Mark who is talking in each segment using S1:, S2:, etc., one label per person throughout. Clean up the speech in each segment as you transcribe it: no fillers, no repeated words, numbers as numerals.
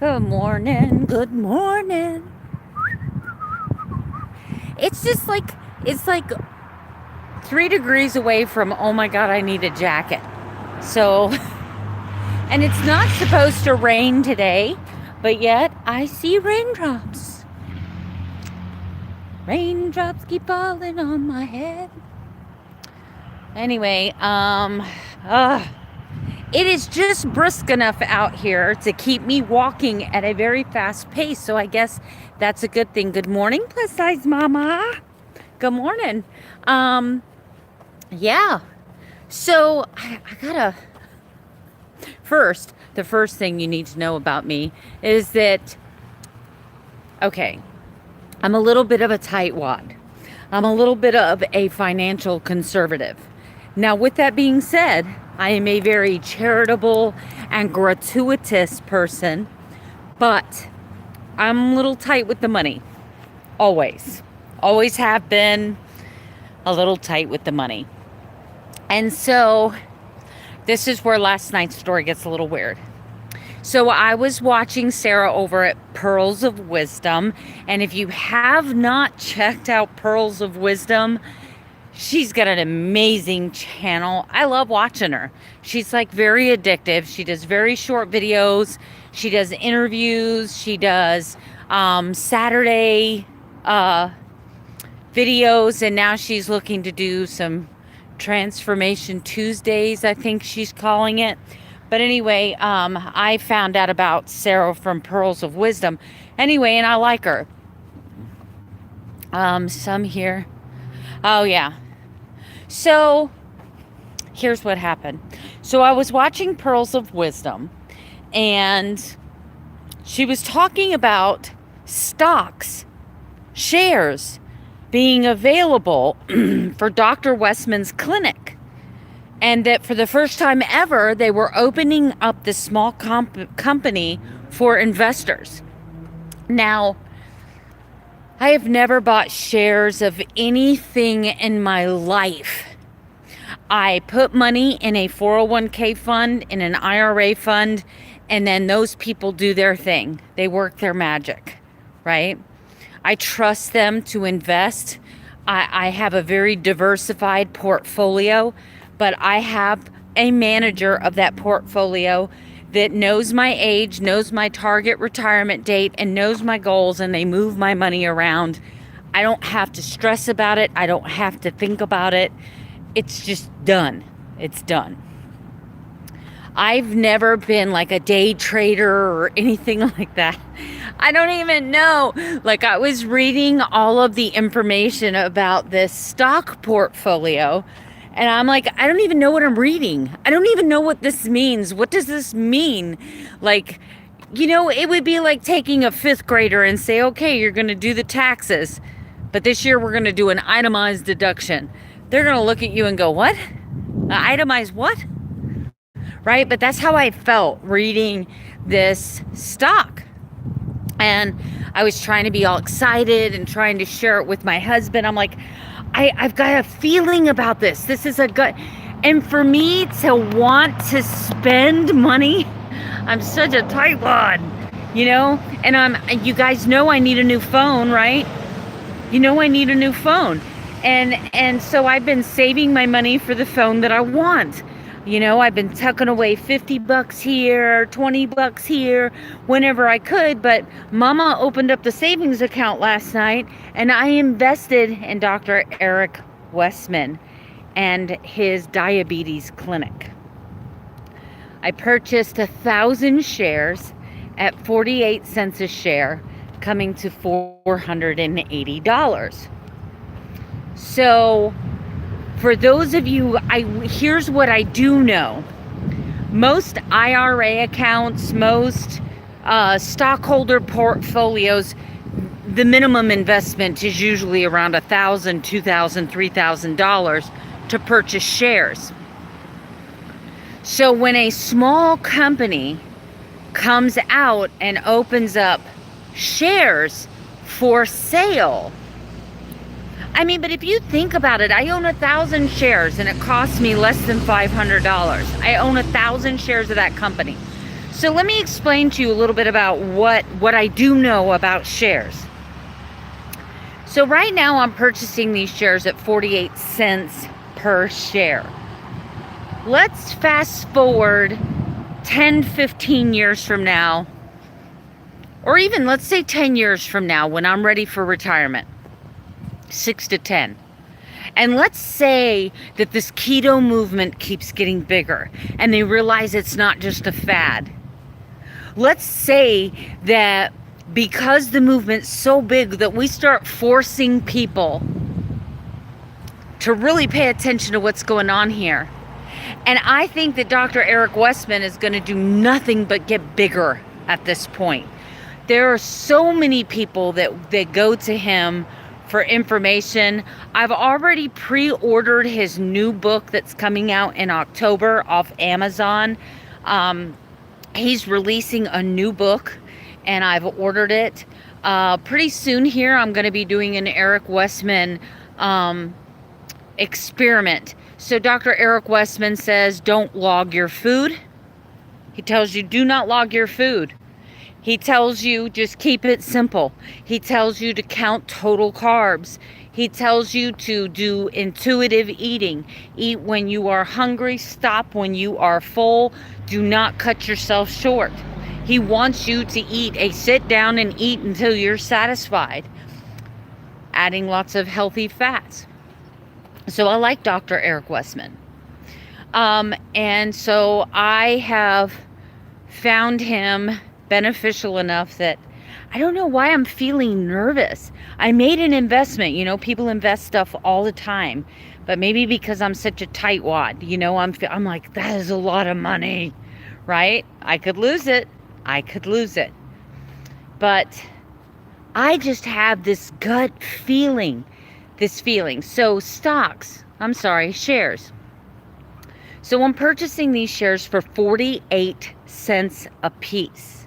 S1: Good morning. Good morning. It's like 3 degrees away from, oh my God, I need a jacket. So, and it's not supposed to rain today, but yet I see raindrops. Raindrops keep falling on my head. Anyway, it is just brisk enough out here to keep me walking at a very fast pace. So I guess that's a good thing. Good morning, plus size mama. Good morning. Yeah. So I gotta the first thing you need to know about me is that, okay, I'm a little bit of a tightwad. I'm a little bit of a financial conservative. Now, with that being said, I am a very charitable and gratuitous person, but I'm a little tight with the money. Always. Always have been a little tight with the money. And so this is where last night's story gets a little weird. So I was watching Sarah over at Pearls of Wisdom. And if you have not checked out Pearls of Wisdom, she's got an amazing channel. I love watching her. She's like very addictive. She does very short videos. She does interviews. She does Saturday videos. And now she's looking to do some Transformation Tuesdays, I think she's calling it. But anyway, I found out about Sarah from Pearls of Wisdom. Anyway, and I like her. Some here. Oh, yeah. So, here's what happened. So, I was watching Pearls of Wisdom, and she was talking about stocks, shares, being available for Dr. Westmans Clinic. And that for the first time ever, they were opening up this small company for investors. Now, I have never bought shares of anything in my life. I put money in a 401k fund, in an IRA fund, and then those people do their thing. They work their magic, right? I trust them to invest. I have a very diversified portfolio, but I have a manager of that portfolio that knows my age, knows my target retirement date, and knows my goals, and they move my money around. I don't have to stress about it. I don't have to think about it. It's just done. It's done. I've never been like a day trader or anything like that. I don't even know. Like, I was reading all of the information about this stock portfolio, and I'm like, I don't even know what I'm reading. I don't even know what this means. What does this mean? Like, it would be like taking a fifth grader and say, okay, you're going to do the taxes, but this year we're going to do an itemized deduction. They're going to look at you and go, what? Itemized what? Right? But that's how I felt reading this stock. And I was trying to be all excited and trying to share it with my husband. I'm like, I've got a feeling about this. This is a good. And for me to want to spend money, I'm such a tightwad, And you guys know I need a new phone, right? I need a new phone. And so I've been saving my money for the phone that I want. I've been tucking away $50 here, $20 here, whenever I could. But Mama opened up the savings account last night, and I invested in Dr. Eric Westman and his diabetes clinic. I purchased 1,000 shares at 48 cents a share, coming to $480. So, for those of you, here's what I do know. Most IRA accounts, most stockholder portfolios, the minimum investment is usually around $1,000, $2,000, $3,000 to purchase shares. So when a small company comes out and opens up shares for sale, but if you think about it, I own 1,000 shares and it costs me less than $500. I own 1,000 shares of that company. So let me explain to you a little bit about what I do know about shares. So right now I'm purchasing these shares at 48 cents per share. Let's fast forward 10, 15 years from now, or even let's say 10 years from now when I'm ready for retirement, 6 to 10. And let's say that this keto movement keeps getting bigger and they realize it's not just a fad. Let's say that because the movement's so big that we start forcing people to really pay attention to what's going on here. And I think that Dr. Eric Westman is going to do nothing but get bigger at this point. There are so many people that go to him for information. I've already pre-ordered his new book that's coming out in October off Amazon. He's releasing a new book and I've ordered it. Pretty soon here I'm going to be doing an Eric Westman experiment. So Dr. Eric Westman says don't log your food. He tells you do not log your food. He tells you just keep it simple. He tells you to count total carbs. He tells you to do intuitive eating. Eat when you are hungry, stop when you are full. Do not cut yourself short. He wants you to sit down and eat until you're satisfied. Adding lots of healthy fats. So I like Dr. Eric Westman. And so I have found him beneficial enough that I don't know why I'm feeling nervous. I made an investment. You know, people invest stuff all the time, but maybe because I'm such a tightwad, you know, I'm like, that is a lot of money, right? I could lose it. But I just have this gut feeling, So shares. So I'm purchasing these shares for 48 cents a piece.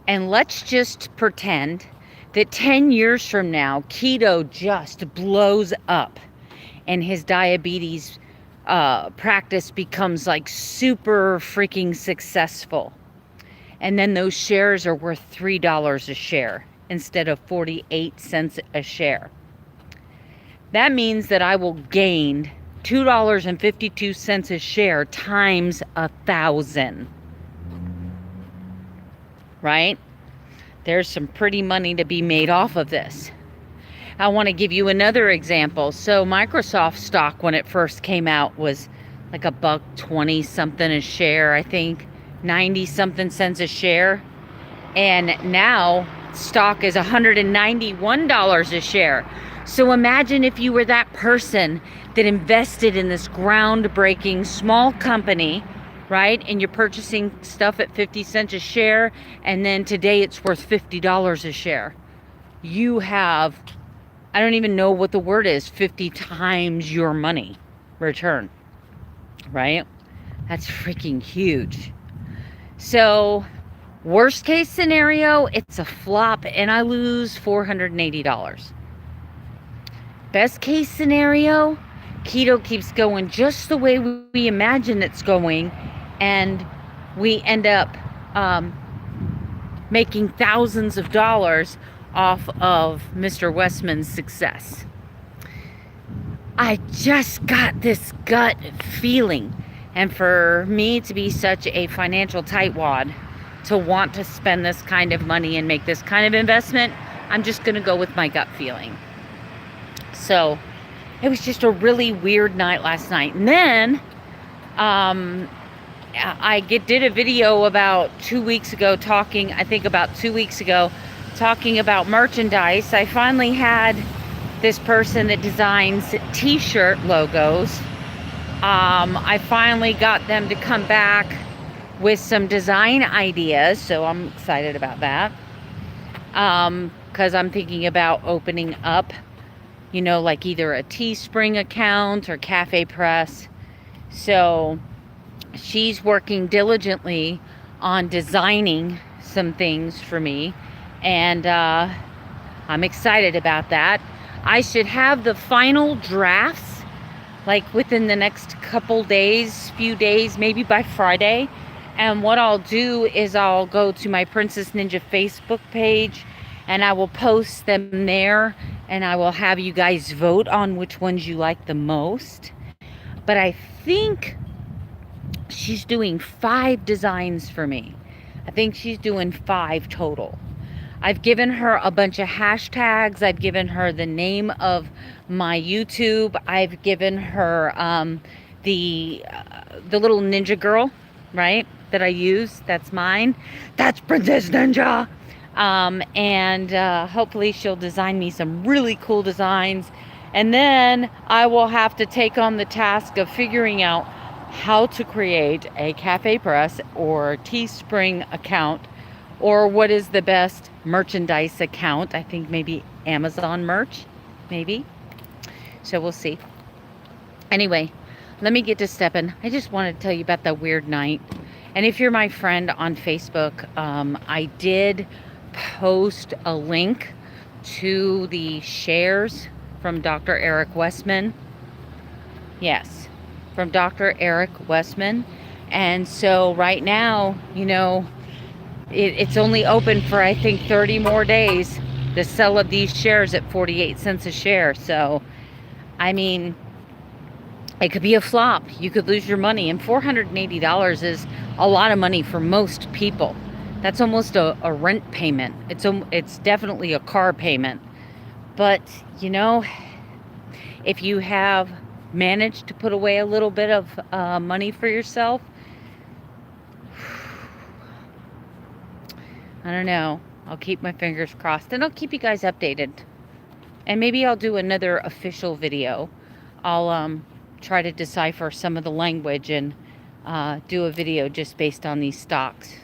S1: And let's just pretend that 10 years from now, keto just blows up and his diabetes practice becomes like super freaking successful. And then those shares are worth $3 a share instead of 48 cents a share. That means that I will gain $2.52 a share times 1,000. Right? There's some pretty money to be made off of this. I want to give you another example. So Microsoft stock when it first came out was like $1.20 something a share, I think 90 something cents a share. And now stock is $191 a share. So imagine if you were that person that invested in this groundbreaking small company, right? And you're purchasing stuff at 50 cents a share, and then today it's worth $50 a share. You have, I don't even know what the word is, 50 times your money return, right? That's freaking huge. So worst case scenario, it's a flop and I lose $480. Best case scenario, keto keeps going just the way we imagine it's going, and we end up making thousands of dollars off of Mr. Westman's success. I just got this gut feeling, and for me to be such a financial tightwad to want to spend this kind of money and make this kind of investment, I'm just going to go with my gut feeling. So it was just a really weird night last night. And then I did a video about 2 weeks ago talking about merchandise. I finally had this person that designs t-shirt logos. I finally got them to come back with some design ideas, so I'm excited about that. Because I'm thinking about opening up, you know, like either a Teespring account or Cafe Press. So she's working diligently on designing some things for me, and I'm excited about that. I should have the final drafts like within the next few days, maybe by Friday, And what I'll do is I'll go to my Princess Ninja Facebook page and I will post them there, and I will have you guys vote on which ones you like the most. But I think she's doing 5 designs for me. I think she's doing 5 total. I've given her a bunch of hashtags. I've given her the name of my YouTube. I've given her the little ninja girl, right, that I use. That's mine. That's Princess Ninja. And hopefully she'll design me some really cool designs. And then I will have to take on the task of figuring out how to create a Cafe Press or Teespring account, or what is the best merchandise account. I think maybe Amazon merch, maybe. So we'll see. Anyway, let me get to stepping. I just wanted to tell you about that weird night. And if you're my friend on Facebook, I did post a link to the shares from Dr. Eric Westman. Yes, from Dr. Eric Westman. And so right now, you know, it's only open for, I think, 30 more days, the sell of these shares at 48 cents a share. So, I mean, it could be a flop. You could lose your money. And $480 is a lot of money for most people. That's almost a rent payment. It's definitely a car payment. But, you know, if you have managed to put away a little bit of money for yourself, I don't know. I'll keep my fingers crossed, and I'll keep you guys updated. And maybe I'll do another official video. I'll try to decipher some of the language and do a video just based on these stocks.